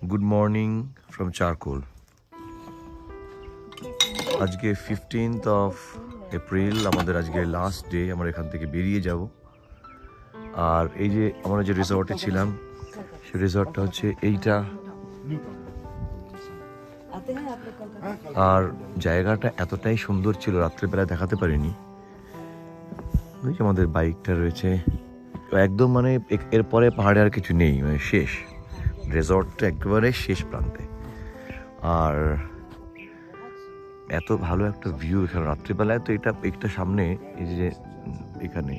Good morning from charcoal. আজকে 15th of April, আমাদের আজকে লাস্ট ডে। আমরা এখান থেকে বেরিয়ে যাব। আর এই যে আমরা যে রিসর্টে ছিলাম, সেই রিসর্টটা হচ্ছে এইটা। আর জায়গাটা এতটাই সুন্দর ছিল, রাত্রেবেলায় দেখাতে পারিনি। ওই যে আমাদের বাইকটা রয়েছে একদম, মানে এরপরে পাহাড়ে আর কিছু নেই, মানে শেষ। রিসর্টটা একেবারে শেষ প্রান্তে। আর এত ভালো একটা ভিউ এখানে রাত্রিবেলায়। তো এটা সামনে এই যে এখানে,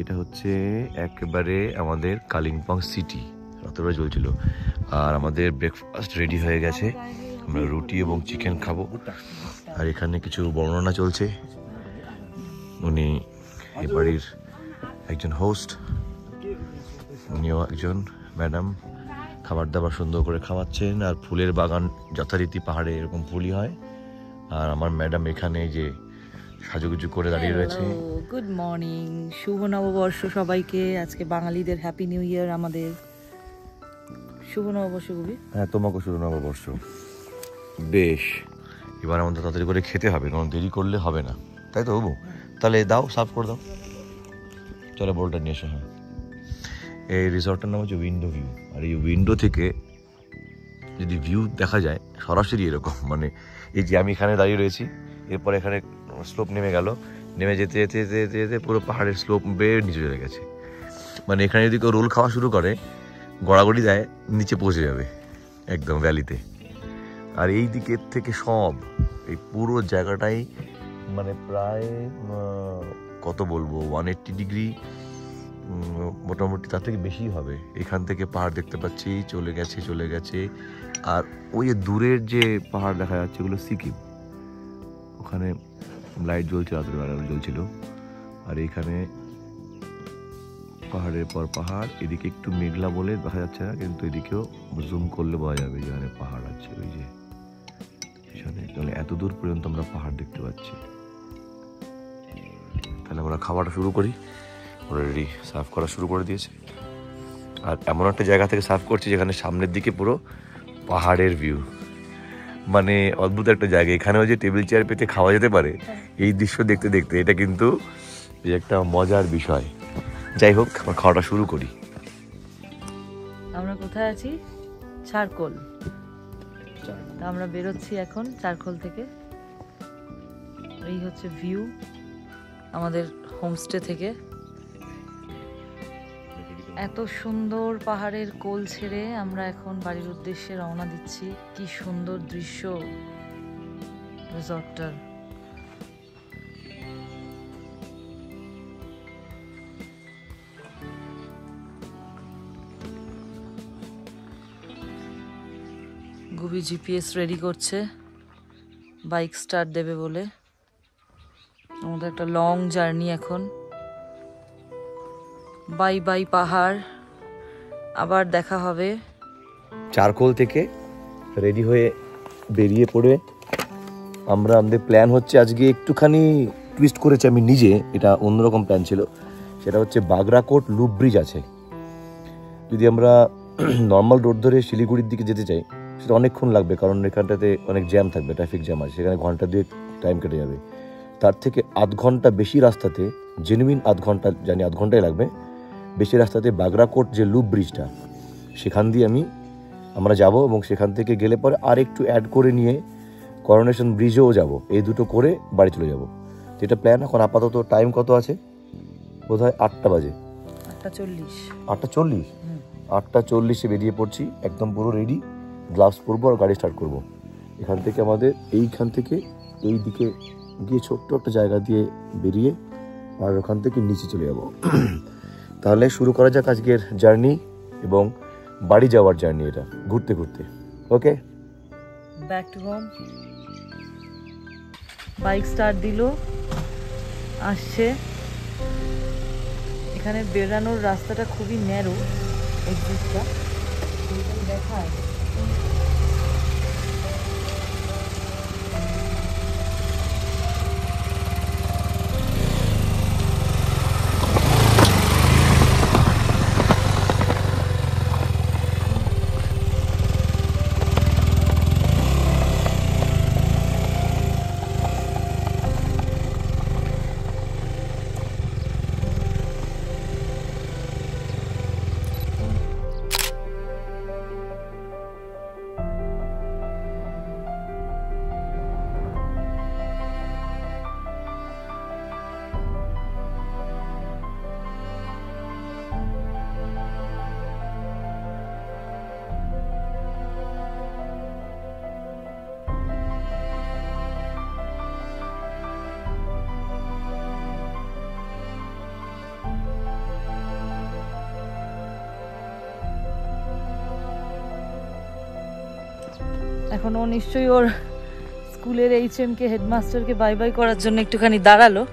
এটা হচ্ছে একেবারে আমাদের কালিম্পং সিটি। রাত্রিবেলা চলছিল। আর আমাদের ব্রেকফাস্ট রেডি হয়ে গেছে। আমরা রুটি এবং চিকেন খাবো। আর এখানে কিছু বর্ণনা চলছে। উনি এই বাড়ির একজন হোস্ট, উনিও একজন ম্যাডাম খাবার দাবার সুন্দর করে খাওয়াচ্ছেন। আর ফুলের বাগান যথারীতি পাহাড়ে এরকম ফুলই হয়। আর আমার ম্যাডাম এখানে যে সাজুগুজু করে দাঁড়িয়ে রয়েছে। গুড মর্নিং, শুভ নববর্ষ সবাইকে। আজকে বাঙালিদের হ্যাপি নিউ ইয়ার। আমাদের শুভ নববর্ষ। কবি হ্যাঁ, তোমাকেও শুভ নববর্ষ। বেশ, এবার আমাদের তাড়াতাড়ি করে খেতে হবে, কারণ দেরি করলে হবে না, তাই তো বাবু? তাহলে দাও, সার্ভ করে দাও। চলো বোলটা নিয়ে এসো। হ্যাঁ, এই রিসর্টটার নাম হচ্ছে উইন্ডো ভিউ। আর এই উইন্ডো থেকে যদি ভিউ দেখা যায় সরাসরি এরকম, মানে এই যে আমি এখানে দাঁড়িয়ে রয়েছি, এরপর এখানে স্লোপ নেমে গেল, নেমে যেতে যেতে যেতে যেতে পুরো পাহাড়ের স্লোপ বেয়ে নিচে চলে গেছে। মানে এখানে যদি কেউ রোল খাওয়া শুরু করে, গড়াগড়ি দেয়, নিচে পৌঁছে যাবে একদম ভ্যালিতে। আর এই দিকের থেকে সব এই পুরো জায়গাটাই মানে প্রায় কত বলবো 180 ডিগ্রি, মোটামুটি তার থেকে বেশি হবে। এখান থেকে পাহাড় দেখতে পাচ্ছি, চলে গেছে। আর ওই দূরের যে পাহাড় দেখা যাচ্ছে, ওগুলো সিকিম। ওখানে লাইট জ্বলছে, রাতের বেলা জ্বলছিল। আর এইখানে পাহাড়ের পর পাহাড়। এদিকে একটু মেঘলা বলে দেখা যাচ্ছে না, কিন্তু এদিকেও জুম করলে বোঝা যাবে যেখানে পাহাড় আছে। ওই যে পিছনে, তাহলে এত দূর পর্যন্ত আমরা পাহাড় দেখতে পাচ্ছি। তাহলে আমরা খাওয়াটা শুরু করি। অলরেডি সার্ভ করা শুরু করে দিয়েছে। আর এমন একটা জায়গা থেকে সার্ভ করছি যেখানে সামনের দিকে পুরো পাহাড়ের ভিউ। মানে অদ্ভুত একটা জায়গা। এখানেও যে টেবিল চেয়ার পেতে খাওয়া যেতে পারে, এই দৃশ্য দেখতে দেখতে, এটা কিন্তু একটা মজার বিষয়। যাই হোক, আমরা খাওয়াটা শুরু করি। আমরা কোথায় আছি? চারকোল। তা আমরা বেরোচ্ছি এখন চারকোল থেকে। এই হচ্ছে ভিউ আমাদের হোমস্টে থেকে। এত সুন্দর পাহাড়ের কোল ছেড়ে আমরা এখন বাড়ির উদ্দেশ্যে রওনা দিচ্ছি। কি সুন্দর দৃশ্য রিসর্টটার। গুবি জিপিএস রেডি করছে, বাইক স্টার্ট দেবে বলে। আমাদের একটা লং জার্নি এখন। বাই বাই পাহাড়, আবার দেখা হবে। চারকোল থেকে রেডি হয়ে বেরিয়ে পড়ে আমাদের প্ল্যান হচ্ছে আজকে একটুখানি টুইস্ট করেছি আমি নিজে। এটা অন্যরকম প্ল্যান ছিল। সেটা হচ্ছে বাগরাকোট লুপ ব্রিজ আছে। যদি আমরা নর্মাল রোড ধরে শিলিগুড়ির দিকে যেতে চাই, সেটা অনেকক্ষণ লাগবে, কারণ এখানটাতে অনেক জ্যাম থাকবে, ট্রাফিক জ্যাম আছে, সেখানে ঘন্টা 2 টাইম কেটে যাবে। তার থেকে আধ ঘন্টা বেশি রাস্তাতে, জেনুইন আধ ঘন্টা, জানি আধ ঘন্টাই লাগবে, বেশি রাস্তাতে বাগরাকোট যে লুপ ব্রিজটা, সেখান দিয়ে আমরা যাব। এবং সেখান থেকে গেলে পরে আর একটু অ্যাড করে নিয়ে করোনেশন ব্রিজেও যাব। এই দুটো করে বাড়ি চলে যাব। যেটা প্ল্যান। এখন আপাতত টাইম কত আছে? বোধহয় 8টা বাজে। 8:40। 8:40 বেরিয়ে পড়ছি, একদম পুরো রেডি। গ্লাভস পরবো আর গাড়ি স্টার্ট করব। এখান থেকে আমাদের এইখান থেকে এই দিকে গিয়ে ছোট্ট একটা জায়গা দিয়ে বেরিয়ে আর ওখান থেকে নিচে চলে যাব। তাহলে শুরু করা যাক আজকের জার্নি এবং বাড়ি যাওয়ার জার্নি, এটা ঘুরতে ঘুরতে। Okay, back to home. Bike start দিল, আসছে। এখানে বেরানোর রাস্তাটা খুবই ন্যারো, এক্সিটটা দেখায়। এখন ও নিশ্চয়ই ওর স্কুলের HM কে হেডমাস্টারকে বাই বাই করার জন্য একটুখানি দাঁড়ালো,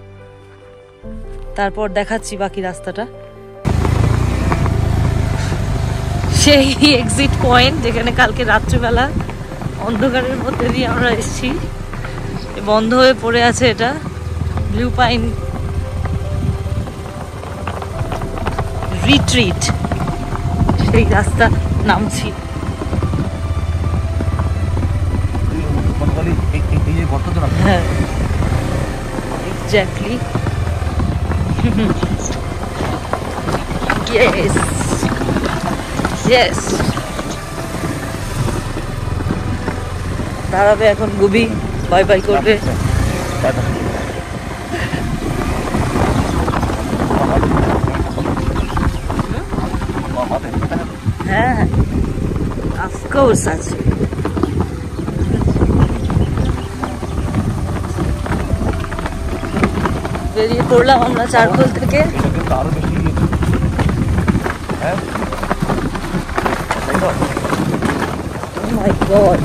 তারপর দেখাচ্ছি বাকি রাস্তাটা। সেই এক্সিট পয়েন্ট যেখানে কালকে রাত্রিবেলা অন্ধকারের মধ্যে দিয়ে আমরা এসেছি, বন্ধ হয়ে পড়ে আছে এটা, ব্লু পাইন রিট্রিট, সেই রাস্তা নামছি। হ্যাঁ এক্স্যাক্টলি, ইয়েস ইয়েস। দাঁড়াবে এখন গুবি, বাই বাই করবে। হ্যাঁ অফকোর্স আছে। বেরিয়ে পড়লাম আমরা চারকোল থেকে। Oh my God!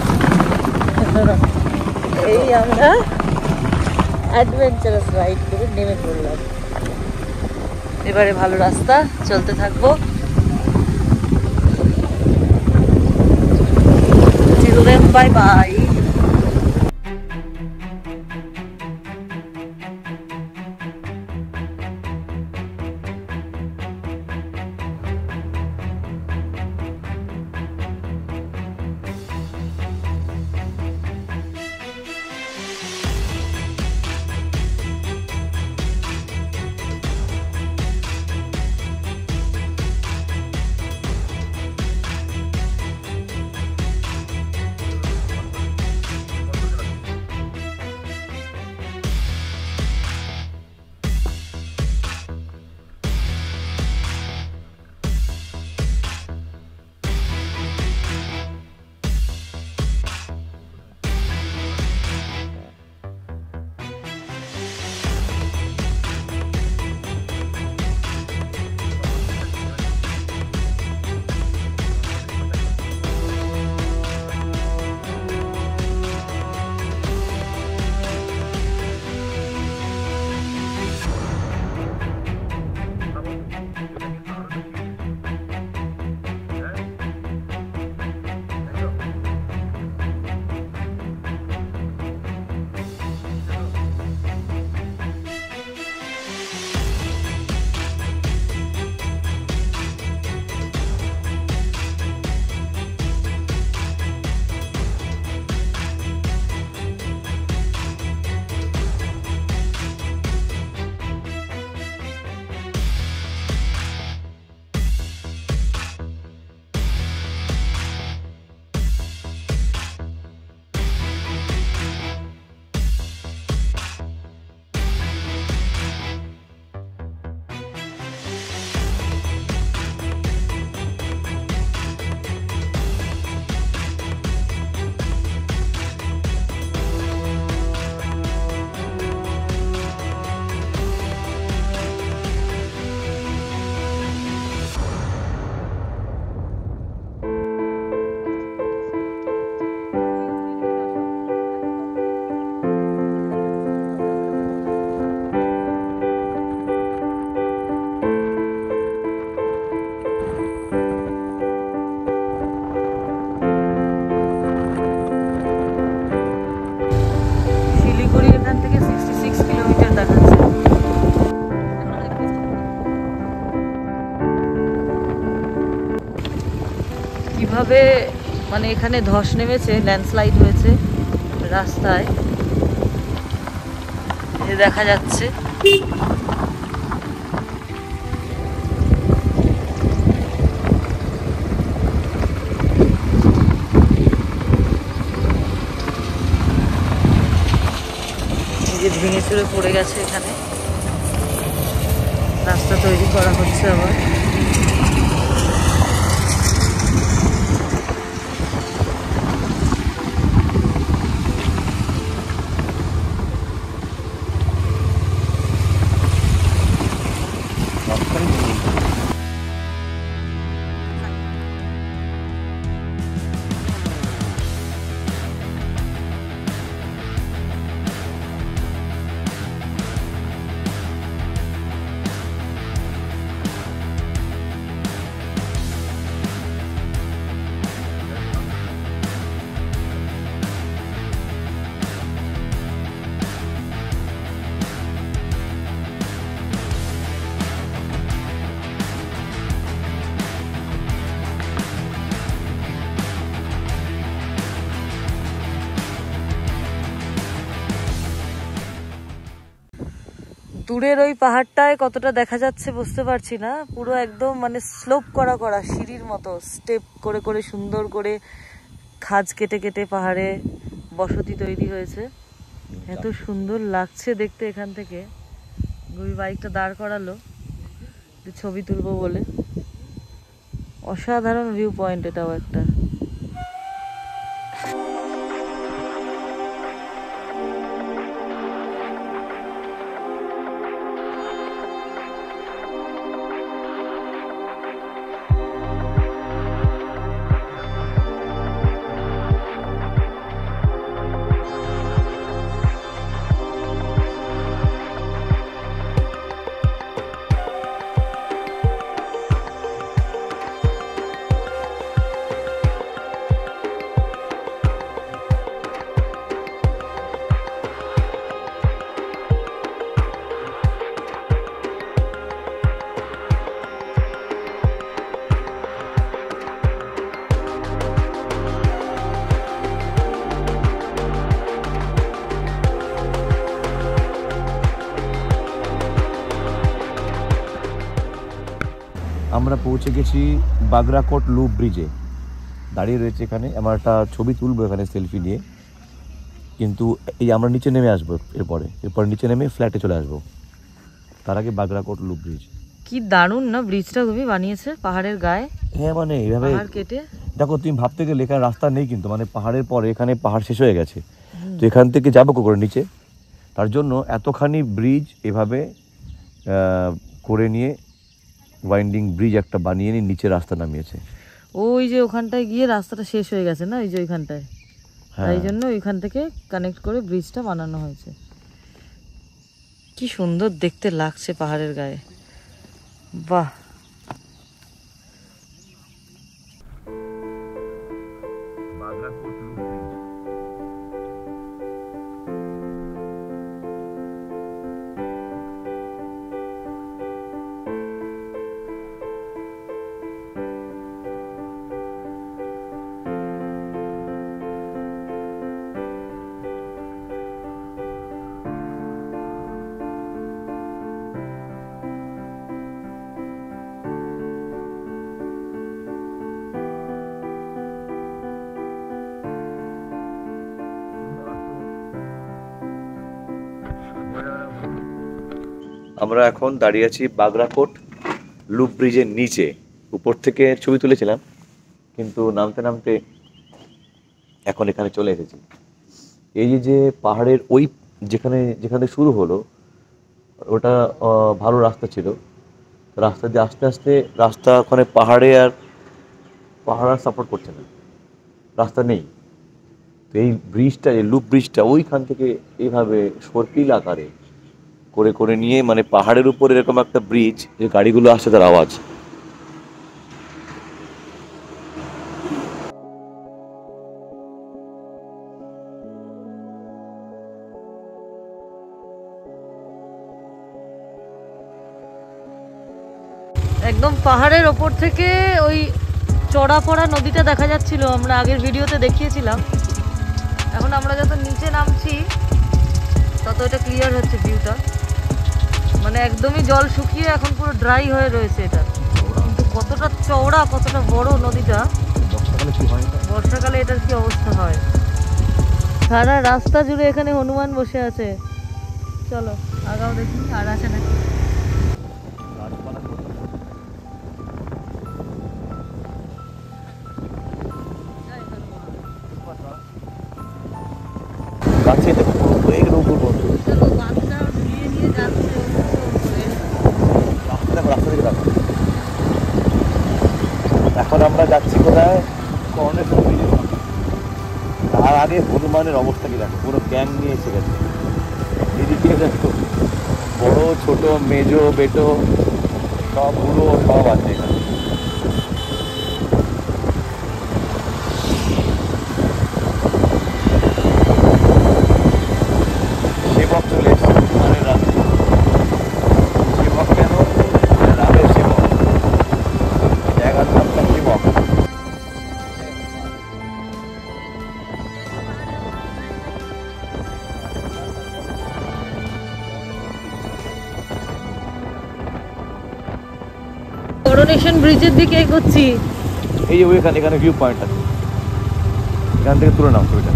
এই আমরা অ্যাডভেঞ্চারাস রাইড করে নেমে পড়লাম। এবারে ভালো রাস্তা, চলতে থাকবো। Till then, bye bye. কিভাবে মানে এখানে ধস নেমেছে, ল্যান্ডস্লাইড হয়েছে রাস্তায়, দেখা যাচ্ছে। ভেঙে চুরে পড়ে গেছে, এখানে রাস্তা তৈরি করা হচ্ছে আবার। দূরের ওই পাহাড়টায় কতটা দেখা যাচ্ছে বুঝতে পারছি না, পুরো একদম মানে স্লোপ করা করা সিঁড়ির মতো স্টেপ করে করে সুন্দর করে খাজ কেটে কেটে পাহাড়ে বসতি তৈরি হয়েছে। এত সুন্দর লাগছে দেখতে এখান থেকে। গুবি বাইকটা দাঁড় করালো ছবি তুলবো বলে। অসাধারণ ভিউ পয়েন্ট এটাও একটা। আমরা পৌঁছে গেছি বাগরাকোট লুপ ব্রিজে, দাঁড়িয়ে রয়েছে এখানে। আমার একটা ছবি তুলবো এখানে সেলফি নিয়ে, কিন্তু এই আমরা নিচে নেমে আসবো এরপর নিচে নেমে ফ্ল্যাটে চলে আসবো। তার আগে বাগরাকোট লুপ ব্রিজ। কি দারুণ না ব্রিজটা খুবই বানিয়েছে পাহাড়ের গায়ে। হ্যাঁ মানে এইভাবে পাহাড় কেটে দেখো, তুমি ভাবতে গেলে এখানে রাস্তা নেই, কিন্তু মানে পাহাড়ের পরে এখানে পাহাড় শেষ হয়ে গেছে, তো এখান থেকে যাবো করে নিচে। তার জন্য এতখানি ব্রিজ এভাবে করে নিয়ে ওয়াইন্ডিং ব্রিজ একটা বানিয়ে নিয়ে নিচে রাস্তা নামিয়েছে। ওই যে ওখানটায় গিয়ে রাস্তাটা শেষ হয়ে গেছে না, ওই যে ওইখানটায়, তাই জন্য ওইখান থেকে কানেক্ট করে ব্রিজটা বানানো হয়েছে। কি সুন্দর দেখতে লাগছে পাহাড়ের গায়ে, বাহ। আমরা এখন দাঁড়িয়ে আছি বাগরাকোট লুপ ব্রিজের নিচে। উপর থেকে ছবি তুলেছিলাম, কিন্তু নামতে নামতে এখন এখানে চলে এসেছি। এই যে পাহাড়ের ওই যেখানে শুরু হলো ওটা ভালো রাস্তা ছিল। রাস্তা দিয়ে আস্তে আস্তে রাস্তা ওখানে পাহাড় আর সাপোর্ট করছে না, রাস্তা নেই। তো এই ব্রিজটা, এই লুপ ব্রিজটা ওইখান থেকে এইভাবে সর্পিল আকারে করে করে নিয়ে, মানে পাহাড়ের উপর এরকম একটা ব্রিজ যে গাড়িগুলো আসছে তার আওয়াজ। একদম পাহাড়ের ওপর থেকে ওই চড়া পড়া নদীটা দেখা যাচ্ছিল, আমরা আগের ভিডিওতে দেখিয়েছিলাম। এখন আমরা যত নিচে নামছি তত এটা ক্লিয়ার হচ্ছে ভিউটা, মানে একদমই জল শুকিয়ে এখন পুরো ড্রাই হয়ে রয়েছে এটা। কিন্তু কতটা চওড়া, কতটা বড় নদীটা। বর্ষাকালে এটার কি অবস্থা হয়। সারা রাস্তা জুড়ে এখানে হনুমান বসে আছে। চলো আগাও দেখি আর আছে নাকি। গাছে এখন আমরা যাচ্ছি কোথায়, কর্ণের ব্রিজে। তার আগে হনুমানের অবস্থা কি দেখো, পুরো গ্যাং নিয়ে এসে গেছে। এদিকে দেখো বড় ছোট মেজো বেটো সব আছে এখানে। সেবক চলে এসেছে হনুমানের রাস্তা। সেবক কেন? রামের সেবক, জায়গার নামটা সেবক। করোনেশন ব্রিজের দিকে এগোচ্ছি। এই যে ওইখানে এখানে ভিউ পয়েন্ট আছে, এখান থেকে তুলে নাও ছবিটা।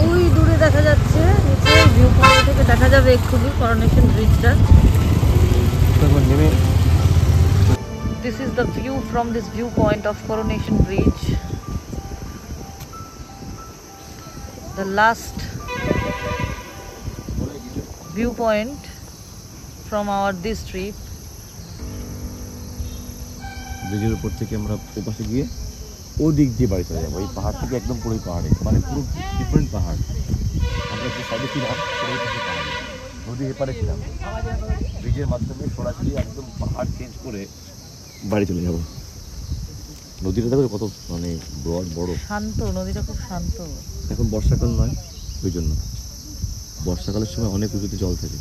ওই দূরে দেখা যাচ্ছে, নিচে ভিউ পয়েন্ট থেকে দেখা যাবে এক্ষুনি করোনেশন ব্রিজটা। নেমে This is the view from this viewpoint of Coronation Bridge. The last viewpoint from our this trip. ব্রিজের উপর থেকে আমরা ওপাশে গিয়ে ও দিক দিয়ে বাড়ি চলে যাবো। এই পাহাড় থেকে একদম পুরো পাহাড়ে, মানে পুরো ডিফারেন্ট পাহাড়। আমরা যে সাইডে ছিলাম সেই পাশে পাহাড়ে, নদী এপারে ছিলাম, ব্রিজের মাধ্যমে সরাসরি একদম পাহাড় চেঞ্জ করে বাড়ি চলে যাবো। নদীটা দেখো কত মানে ব্রড, বড়, শান্ত, নদীটা খুব শান্ত। এখন বর্ষাকাল নয়, ওই জন্য বর্ষাকালের সময় অনেক উঁচুতে জল থাকে।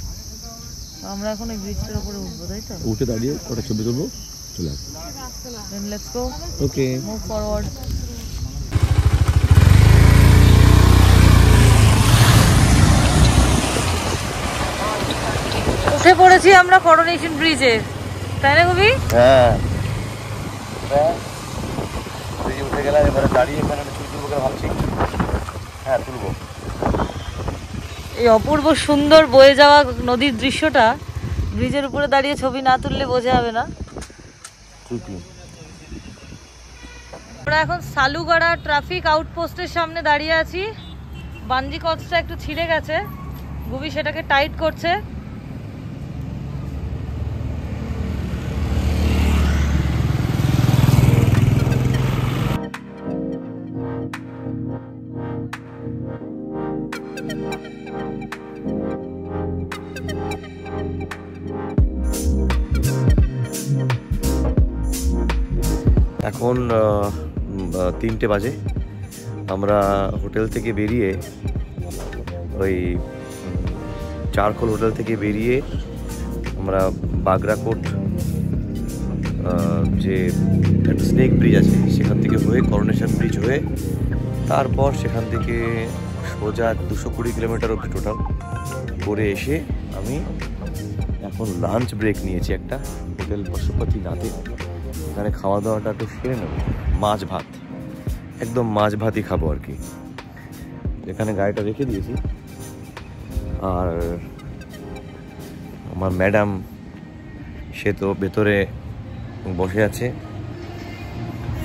আমরা এখন এই ব্রিজটার উপরে উঠবো, তাই তো? উঠে দাঁড়িয়ে ওটা ছবি তুলবো, চলে আসবো। Then let's go. Okay, Move forward. উঠে পড়েছি আমরা করোনেশন ব্রিজে, তাই না কবি? হ্যাঁ ব্রিজে উঠে গেলাম, এবারে দাঁড়িয়ে এখানে ছবি তুলবো কেন ভাবছি। হ্যাঁ তুলবো। এই অপূর্ব সুন্দর বয়ে যাওয়া নদীর দৃশ্যটা ব্রিজের উপরে দাঁড়িয়ে ছবি না তুললে বোঝা যাবে না। ঠিকই। আমরা এখন সালুগাড়া ট্রাফিক আউটপোস্টের সামনে দাঁড়িয়ে আছি। বাঞ্জি কচটা একটু ছিঁড়ে গেছে, গুবি সেটাকে টাইট করছে। এখন 3টে বাজে। আমরা হোটেল থেকে বেরিয়ে ওই চারকোল হোটেল থেকে বেরিয়ে আমরা বাগরাকোট যে একটা স্নেক ব্রিজ আছে সেখান থেকে হয়ে করোনেশন ব্রিজ হয়ে তারপর সেখান থেকে সোজা 220 কিলোমিটার অব্দি টোটাল করে এসে আমি এখন লাঞ্চ ব্রেক নিয়েছি একটা হোটেল পশুপতিনাথে। এখানে খাওয়া দাওয়াটা একটু সেরে নেব, মাছ ভাত, একদম মাছ ভাতই খাবো আর কি। এখানে গাড়িটা রেখে দিয়েছি, আর আমার ম্যাডাম সে তো ভেতরে বসে আছে।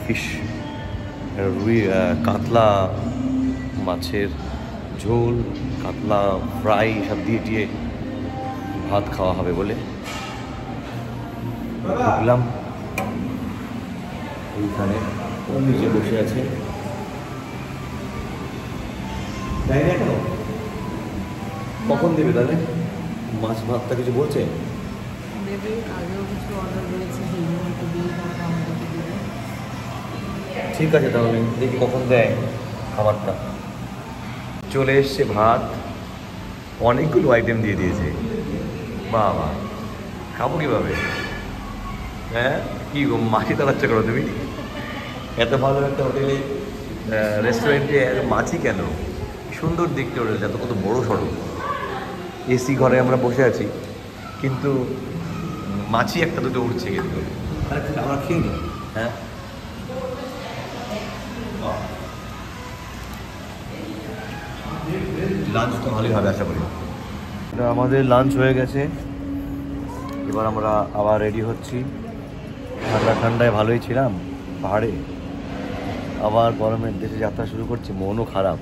ফিশ, রুই, কাতলা মাছের ঝোল, কাতলা ফ্রাই সব দিয়ে দিয়ে ভাত খাওয়া হবে বলে ঢুকলাম। এইখানে ও নিচে বসে আছে, তাই না? কেন কখন দেবে তাহলে মাছ ভাতটা? কিছু বলছে? ঠিক আছে তাহলে দেখি কখন দেয় খাবারটা। চলে এসছে ভাত, অনেকগুলো আইটেম দিয়ে দিয়েছে। বাবা, খাবো কীভাবে? হ্যাঁ কি গো, মাছি তাড়াচ্ছে করো তুমি? এত ভালো একটা হোটেলে, রেস্টুরেন্টে মাছি কেন? সুন্দর দেখতে হোটেলটা, তো কত বড় সড়ক, এসি ঘরে আমরা বসে আছি, কিন্তু মাছি একটা দুটো উঠছে কিন্তু। আমরা খেয়ে নিই। হ্যাঁ লাঞ্চ তো ভালোই হবে আশা করি। আমাদের লাঞ্চ হয়ে গেছে, এবার আমরা আবার রেডি হচ্ছি। ঠান্ডা ঠান্ডায় ভালোই ছিলাম পাহাড়ে, আবার গরমের দেশে যাত্রা শুরু করছি। মনও খারাপ,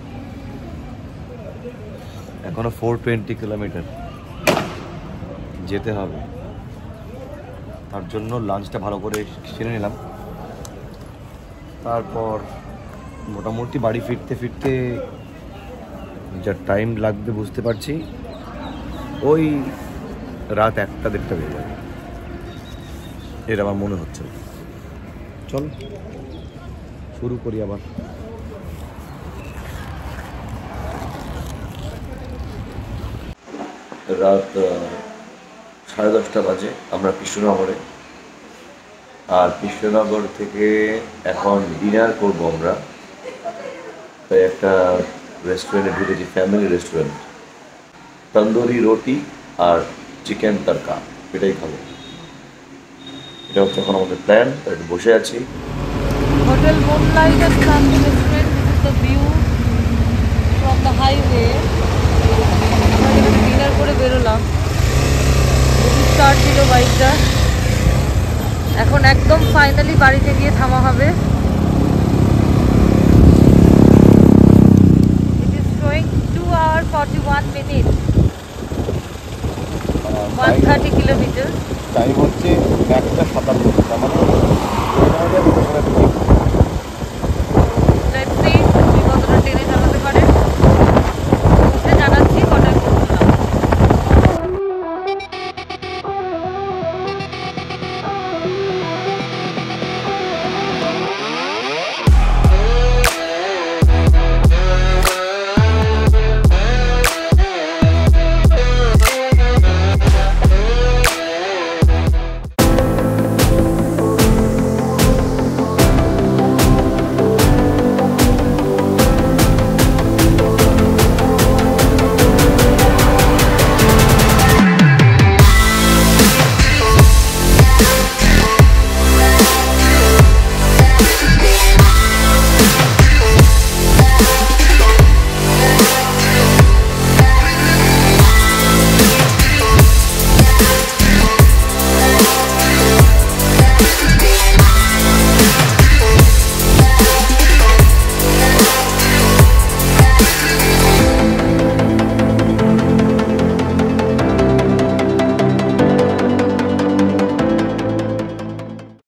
এখনো 420 কিলোমিটার যেতে হবে। তার জন্য লাঞ্চটা ভালো করে সেরে নিলাম। তারপর মোটামুটি বাড়ি ফিরতে ফিরতে যা টাইম লাগবে বুঝতে পারছি, ওই রাত 1টা-1:30 বেজে যাবে, এটা আমার মনে হচ্ছে। চল শুরু করি আবার। রাত 10:30 বাজে, আমরা কৃষ্ণনগরে। আর কৃষ্ণনগর থেকে এখন ডিনার করব আমরা, তাই একটা রেস্টুরেন্টে ঢুকেছি, ফ্যামিলি রেস্টুরেন্ট। তন্দুরি রুটি আর চিকেন তড়কা, এটাই খাবো। এটা হচ্ছে এখন আমাদের প্ল্যান, একটু বসে আছি। Hotel Moonlight and Classic restaurant, this is the view from the highway. আমরা এখানে ডিনার করে বেরোলাম, স্টার্ট ছিল বাইকটা। এখন একদম ফাইনালি বাড়িতে গিয়ে থামা হবে। It is showing 2 hours 41 minutes, 130 kilometre. Time হচ্ছে 1:57, তার মানে